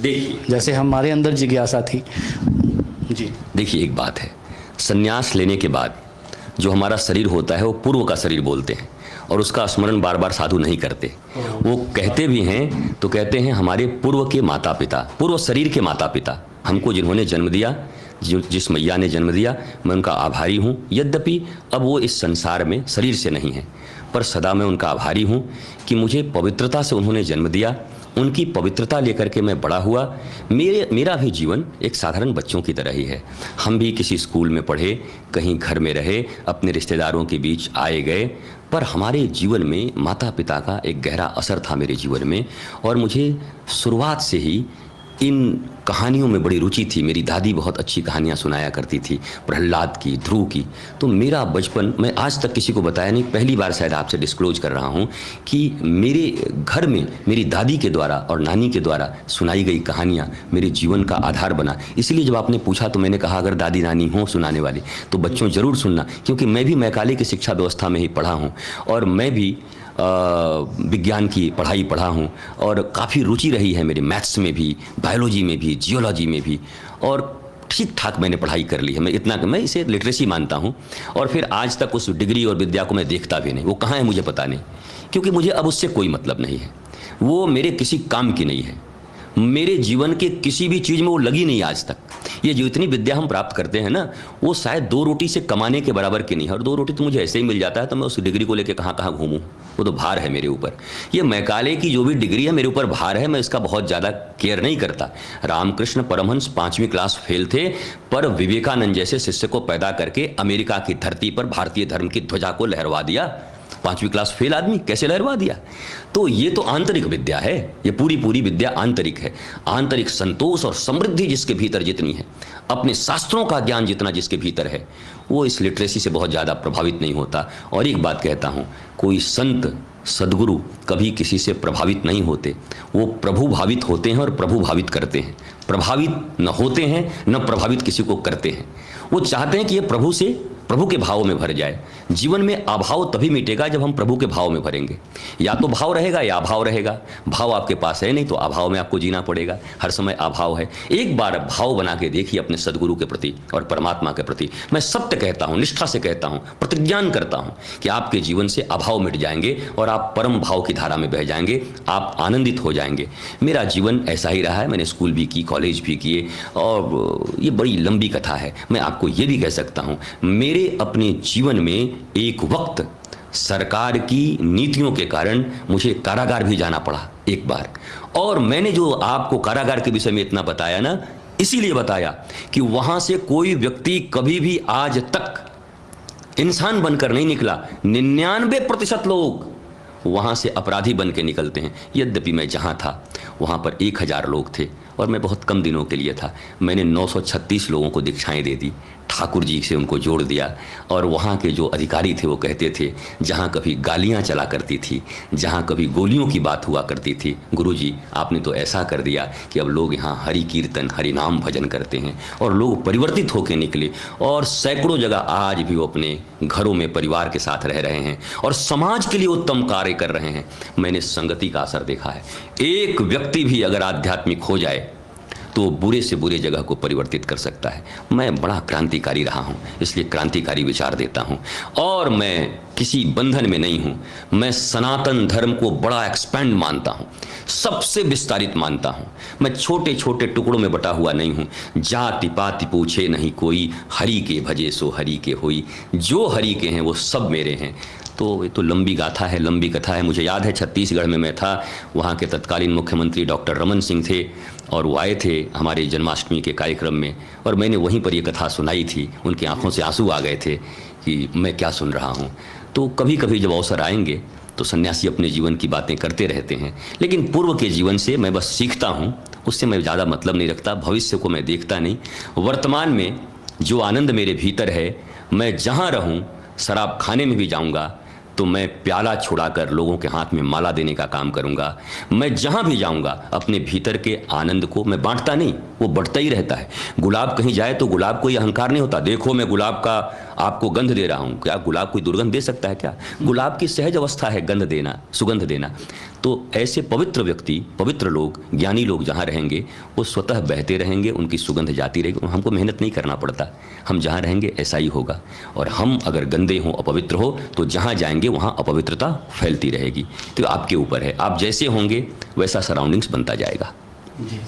देखिए, जैसे हमारे अंदर जिज्ञासा थी। जी देखिए एक बात है, संन्यास लेने के बाद जो हमारा शरीर होता है वो पूर्व का शरीर बोलते हैं और उसका स्मरण बार बार साधु नहीं करते। वो कहते भी हैं तो कहते हैं हमारे पूर्व के माता पिता, पूर्व शरीर के माता पिता, हमको जिन्होंने जन्म दिया, जिस मैया ने जन्म दिया, मैं उनका आभारी हूँ। यद्यपि अब वो इस संसार में शरीर से नहीं है, पर सदा मैं उनका आभारी हूँ कि मुझे पवित्रता से उन्होंने जन्म दिया। उनकी पवित्रता लेकर के मैं बड़ा हुआ। मेरा भी जीवन एक साधारण बच्चों की तरह ही है। हम भी किसी स्कूल में पढ़े, कहीं घर में रहे, अपने रिश्तेदारों के बीच आए गए, पर हमारे जीवन में माता पिता का एक गहरा असर था मेरे जीवन में। और मुझे शुरुआत से ही इन कहानियों में बड़ी रुचि थी। मेरी दादी बहुत अच्छी कहानियाँ सुनाया करती थी, प्रहलाद की, ध्रुव की। तो मेरा बचपन, मैं आज तक किसी को बताया नहीं, पहली बार शायद आपसे डिस्क्लोज कर रहा हूँ कि मेरे घर में मेरी दादी के द्वारा और नानी के द्वारा सुनाई गई कहानियाँ मेरे जीवन का आधार बना। इसलिए जब आपने पूछा तो मैंने कहा अगर दादी नानी हों सुनाने वाली तो बच्चों ज़रूर सुनना, क्योंकि मैं भी मैकाले की शिक्षा व्यवस्था में ही पढ़ा हूँ और मैं भी विज्ञान की पढ़ाई पढ़ा हूँ और काफ़ी रुचि रही है मेरी मैथ्स में भी, बायोलॉजी में भी, जियोलॉजी में भी, और ठीक ठाक मैंने पढ़ाई कर ली है। मैं इसे लिटरेसी मानता हूँ। और फिर आज तक उस डिग्री और विद्या को मैं देखता भी नहीं, वो कहाँ है मुझे पता नहीं, क्योंकि मुझे अब उससे कोई मतलब नहीं है। वो मेरे किसी काम की नहीं है, मेरे जीवन के किसी भी चीज़ में वो लगी नहीं आज तक। ये जो इतनी विद्या हम प्राप्त करते हैं ना, वो शायद 2 रोटी से कमाने के बराबर की नहीं है। और 2 रोटी तो मुझे ऐसे ही मिल जाता है, तो मैं उस डिग्री को लेकर कहाँ कहाँ घूमूं, वो तो भार है मेरे ऊपर। ये मैकाले की जो भी डिग्री है मेरे ऊपर भार है, मैं इसका बहुत ज़्यादा केयर नहीं करता। रामकृष्ण परमहंस 5वीं क्लास फेल थे, पर विवेकानंद जैसे शिष्य को पैदा करके अमेरिका की धरती पर भारतीय धर्म की ध्वजा को लहरवा दिया। 5वीं क्लास फेल आदमी कैसे लहरवा दिया? तो ये तो आंतरिक विद्या है, ये पूरी विद्या आंतरिक है। आंतरिक संतोष और समृद्धि जिसके भीतर जितनी है, अपने शास्त्रों का ज्ञान जितना जिसके भीतर है, वो इस लिटरेसी से बहुत ज़्यादा प्रभावित नहीं होता। और एक बात कहता हूँ, कोई संत सदगुरु कभी किसी से प्रभावित नहीं होते, वो प्रभु भावित होते हैं और प्रभु भावित करते हैं। प्रभावित न होते हैं न प्रभावित किसी को करते हैं। वो चाहते हैं कि ये प्रभु के भाव में भर जाए। जीवन में अभाव तभी मिटेगा जब हम प्रभु के भाव में भरेंगे। या तो भाव रहेगा या अभाव रहेगा। भाव आपके पास है नहीं तो अभाव में आपको जीना पड़ेगा। हर समय अभाव है। एक बार भाव बना के देखिए अपने सदगुरु के प्रति और परमात्मा के प्रति। मैं सत्य कहता हूँ, निष्ठा से कहता हूँ, प्रतिज्ञान करता हूँ कि आपके जीवन से अभाव मिट जाएंगे और आप परम भाव की धारा में बह जाएंगे, आप आनंदित हो जाएंगे। मेरा जीवन ऐसा ही रहा है। मैंने स्कूल भी की, कॉलेज भी किए, और ये बड़ी लंबी कथा है। मैं आपको ये भी कह सकता हूँ, मेरे अपने जीवन में एक वक्त सरकार की नीतियों के कारण मुझे कारागार भी जाना पड़ा एक बार। और मैंने जो आपको कारागार के विषय में इतना बताया ना, इसीलिए बताया कि वहां से कोई व्यक्ति कभी भी आज तक इंसान बनकर नहीं निकला। 99% लोग वहाँ से अपराधी बन के निकलते हैं। यद्यपि मैं जहाँ था वहाँ पर 1000 लोग थे और मैं बहुत कम दिनों के लिए था। मैंने 936 लोगों को दीक्षाएं दे दी, ठाकुर जी से उनको जोड़ दिया। और वहाँ के जो अधिकारी थे वो कहते थे, जहाँ कभी गालियाँ चला करती थी, जहाँ कभी गोलियों की बात हुआ करती थी, गुरुजी आपने तो ऐसा कर दिया कि अब लोग यहाँ हरि कीर्तन, हरि नाम भजन करते हैं। और लोग परिवर्तित होकर निकले और सैकड़ों जगह आज भी वो अपने घरों में परिवार के साथ रह रहे हैं और समाज के लिए उत्तम कार्य कर रहे हैं। मैंने संगति का असर देखा है। एक व्यक्ति भी अगर आध्यात्मिक हो जाए तो बुरे से बुरे जगह को परिवर्तित कर सकता है। मैं बड़ा क्रांतिकारी रहा हूँ, इसलिए क्रांतिकारी विचार देता हूँ। और मैं किसी बंधन में नहीं हूँ। मैं सनातन धर्म को बड़ा एक्सपेंड मानता हूँ, सबसे विस्तारित मानता हूँ। मैं छोटे छोटे टुकड़ों में बटा हुआ नहीं हूँ। जाति पाति पूछे नहीं कोई, हरि के भजे सो हरि के होई। जो हरि के हैं वो सब मेरे हैं। तो ये तो लंबी गाथा है, लंबी कथा है। मुझे याद है छत्तीसगढ़ में मैं था, वहाँ के तत्कालीन मुख्यमंत्री डॉक्टर रमन सिंह थे और वो आए थे हमारे जन्माष्टमी के कार्यक्रम में, और मैंने वहीं पर ये कथा सुनाई थी। उनकी आंखों से आंसू आ गए थे कि मैं क्या सुन रहा हूँ। तो कभी कभी जब अवसर आएंगे तो सन्यासी अपने जीवन की बातें करते रहते हैं, लेकिन पूर्व के जीवन से मैं बस सीखता हूँ, उससे मैं ज़्यादा मतलब नहीं रखता। भविष्य को मैं देखता नहीं। वर्तमान में जो आनंद मेरे भीतर है, मैं जहाँ रहूँ, शराब खाने में भी जाऊँगा तो मैं प्याला छुड़ाकर लोगों के हाथ में माला देने का काम करूंगा। मैं जहां भी जाऊंगा अपने भीतर के आनंद को मैं बांटता नहीं, वो बढ़ता ही रहता है। गुलाब कहीं जाए तो गुलाब को ये अहंकार नहीं होता, देखो मैं गुलाब का आपको गंध दे रहा हूँ। क्या गुलाब कोई दुर्गंध दे सकता है क्या? गुलाब की सहज अवस्था है गंध देना, सुगंध देना। तो ऐसे पवित्र व्यक्ति, पवित्र लोग, ज्ञानी लोग जहाँ रहेंगे वो स्वतः बहते रहेंगे, उनकी सुगंध जाती रहेगी, हमको मेहनत नहीं करना पड़ता। हम जहाँ रहेंगे ऐसा ही होगा। और हम अगर गंदे हों, अपवित्र हो, तो जहाँ जाएंगे वहाँ अपवित्रता फैलती रहेगी। तो आपके ऊपर है, आप जैसे होंगे वैसा सराउंडिंग्स बनता जाएगा। जी।